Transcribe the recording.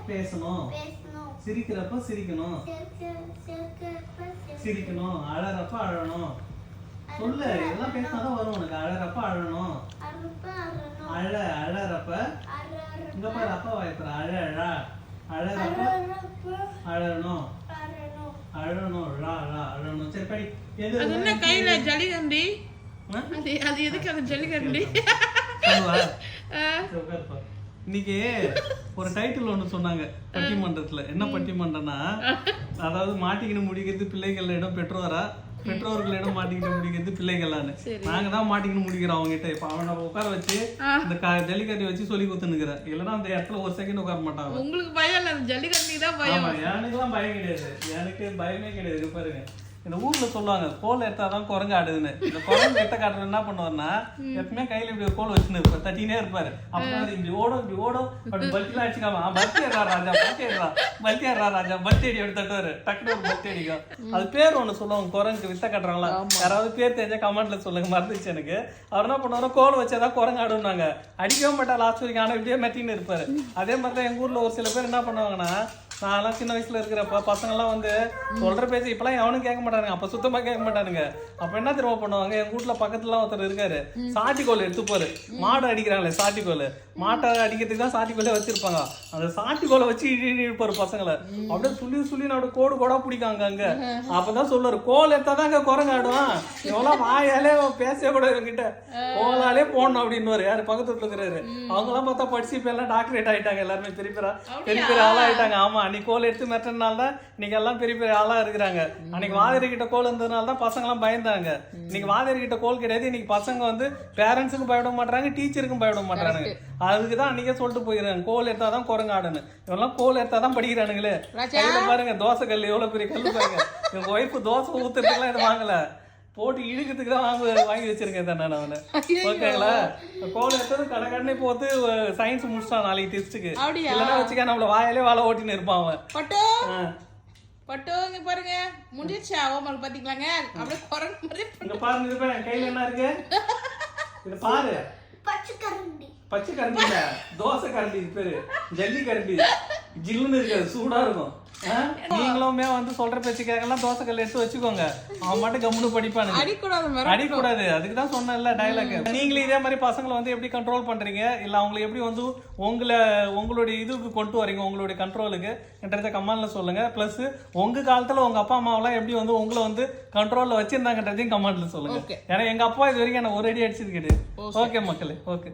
பேசணும். சிரிக்கிறப்ப சிரிக்கணும். சிரிக்கணும். அழறப்ப அழணும். சொல்லு, இதெல்லாம் பேசினாதான் வரும் உனக்கு. அழறப்ப அழணும். அழறப்ப இங்க பாரு, அப்பா வாய்ப்புற. அழறப்ப அழணும். அழணும். சரி படி. அது என்ன கையில ஜல்லிகண்டி? அது எதுக்கு அந்த ஜல்லிகண்டி? இன்னைக்கு ஒரு டைட்டில் ஒண்ணு சொன்னாங்க பட்டிமன்றத்துல. என்ன பட்டிமன்றம்னா, அதாவது மாட்டிக்கின்னு முடிக்கிறது பிள்ளைகளிடம் பெற்றோரா, பெற்றோர்களிடம் மாட்டிக்கிட்டு முடிக்கிறது பிள்ளைகளான்னு. நாங்க தான் மாட்டிக்கிட்டு முடிக்கிறோம் அவங்க கிட்ட. இப்ப அவனை உட்கார வச்சு இந்த ஜல்லிக்கட்டி வச்சு சொல்லி கொடுத்துனுக்குறேன். இல்லைன்னா அந்த இடத்துல ஒரு செகண்ட் உட்கார மாட்டாங்க. உங்களுக்கு பயம் இல்ல, ஜல்லிக்கட்டி தான் பயம். எனக்குலாம் பயம் கிடையாது, எனக்கு பயமே கிடையாது. பாருங்க, இந்த ஊர்ல சொல்லுவாங்க கோல் எடுத்தாதான் குரங்கு ஆடுதுன்னு. இந்த குரங்கு எட்ட காட்டுறது என்ன பண்ணுவாருன்னா, எப்பவுமே கையில இப்படி கோல் வச்சுன்னு இருப்பாரு, தட்டினே இருப்பாரு. அப்பதான் இப்படி ஓடும் அப்படி பல்ட்டிலாம் அடிச்சுக்காம பல்ட்டி ஏறா ராஜா, பல்ட்டி அடி அப்படி தட்டுவாரு. டக்குனு ஒரு பல்ட்டி அடிக்கும். அது பேர் ஒண்ணு சொல்லுவாங்க குரங்கு வித்த காட்டுறாங்களா. யாராவது பேர் தெரிஞ்சா கமெண்ட்ல சொல்லுங்க, மறந்துச்சு எனக்கு. அவர் என்ன பண்ணுவாரு, கோல் வச்சாதான் குரங்கு ஆடுனாங்க. அடிக்கவே மாட்டா லாஸ்ட் வரைக்கும். ஆனா இப்படியே மெட்டின்னு இருப்பாரு. அதே மாதிரிதான் எங்க ஊர்ல ஒரு சில பேர் என்ன பண்ணுவாங்கன்னா, நான்லாம் சின்ன வயசுல இருக்கிறப்ப பசங்கள்லாம் வந்து சொல்ற பேச்சு இப்பெல்லாம் எவனும் கேட்க மாட்டானுங்க. அப்ப சுத்தமா கேட்க மாட்டானுங்க. அப்ப என்ன திரும்ப பண்ணுவாங்க, எங்க வீட்டுல பக்கத்துல ஒருத்தர் இருக்காரு, சாட்டிக்கோல் எடுத்துப்பாரு. மாடு அடிக்கிறாங்களே சாட்டிக்கோல், மாட்டை அடிக்கிறதுக்கு தான் சாட்டிக்கோலே வச்சிருப்பாங்க. அந்த சாட்டிக்கோலை வச்சு இழுப்பாரு பசங்களை. அப்படியே சொல்லி அப்படியே கோடா பிடிக்காங்க அங்க. அப்பதான் சொல்லுவாரு, கோல் எடுத்தாதாங்க குரங்கு ஆடுவான். எவ்வளவு வாயாலே பேசவே கூட இவங்கிட்ட, கோலாலே போடணும் அப்படின்னு. யாரு பக்கத்து வீட்டுல இருக்கிறாரு. அவங்க எல்லாம் பார்த்தா படிச்சு இப்ப எல்லாம் டாக்டரேட் ஆயிட்டாங்க. எல்லாருமே பெரிய பெரிய ஆளா ஆயிட்டாங்க. ஆமா, அன்னைக்கு கோல் எடுத்து மெட்டனால தான் இன்னைக்கு எல்லாம் பெரிய பெரிய ஆளா இருக்கிறாங்க. அன்னைக்கு வாதிரி கிட்ட கோல் இருந்ததுனால தான் பசங்க எல்லாம் பயந்தாங்க. இன்னைக்கு வாதிரி கிட்ட கோல் கிடையாது. இன்னைக்கு பசங்க வந்து பேரண்ட்ஸுக்கும் பயப்பட மாட்டாங்க, டீச்சருக்கும் பயப்பட மாட்டாங்க. அதுக்குதான் அன்னைக்கே சொல்லிட்டு போயிடுறாங்க, கோல் எடுத்தாதான் குரங்கு ஆடுன்னு. இவெல்லாம் கோல் எடுத்தாதான் படிக்கிறானுங்களே. பாருங்க தோசை கல் எவ்வளவு பெரிய கல்லு பாருங்க. எங்க ஒய்ஃபு தோசை ஊத்துறதுக்குலாம் இது வாங்கல, போட்டு இழுக்கிறதுக்கு தான் வாங்கி வச்சிருக்கேன் தானே நான் அவனை. ஓகேங்களா, கோல் எடுத்தது கடை போட்டு சயின்ஸ் முடிச்சிட்டான் நாளைக்கு டெஸ்ட்டுக்கு. இல்லைன்னா வச்சுக்க நம்மள வாயிலே வாழை ஓட்டின்னு இருப்பான் அவன். பட்டோங்க பாருங்க, முடிச்சா ஓமல் பாத்தீங்களாங்க. அப்படியே குரங்கு மாதிரி இங்க பாருங்க. இது பாருங்க கையில என்ன இருக்கு, இது பாரு. பச்சை கரண்டி இல்ல, தோசை கரண்டி. இது பேரு ஜல்லி கரண்டி. ஜில்லுன்னு இருக்காது, சூடா இருக்கும். நீங்களுமே வந்து சொல்ற பேச்சு கேட்கலாம், தோசை கல் எடுத்து வச்சுக்கோங்க. அவன் மட்டும் கம்முனு படிப்பானுங்க. அடிக்கூடாது. அதுக்குதான் சொன்னேன்ல டைலாக். நீங்களும் இதே மாதிரி பசங்களை வந்து எப்படி கண்ட்ரோல் பண்றீங்க, இல்ல அவங்களை எப்படி வந்து உங்களுடைய இதுக்கு கொண்டு வரீங்க, உங்களுடைய கண்ட்ரோலுக்கு என்றத கமெண்ட்ல சொல்லுங்க. பிளஸ் உங்க காலத்துல உங்க அப்பா அம்மாவெல்லாம் எப்படி வந்து உங்களை வந்து கண்ட்ரோல்ல வச்சிருந்தாங்கன்றதையும் கமெண்ட்ல சொல்லுங்க. ஏன்னா எங்க அப்பா இது வரைக்கும் என்ன ஒரு அடி அடிச்சது கிடையாது. ஓகே மக்களே, ஓகே.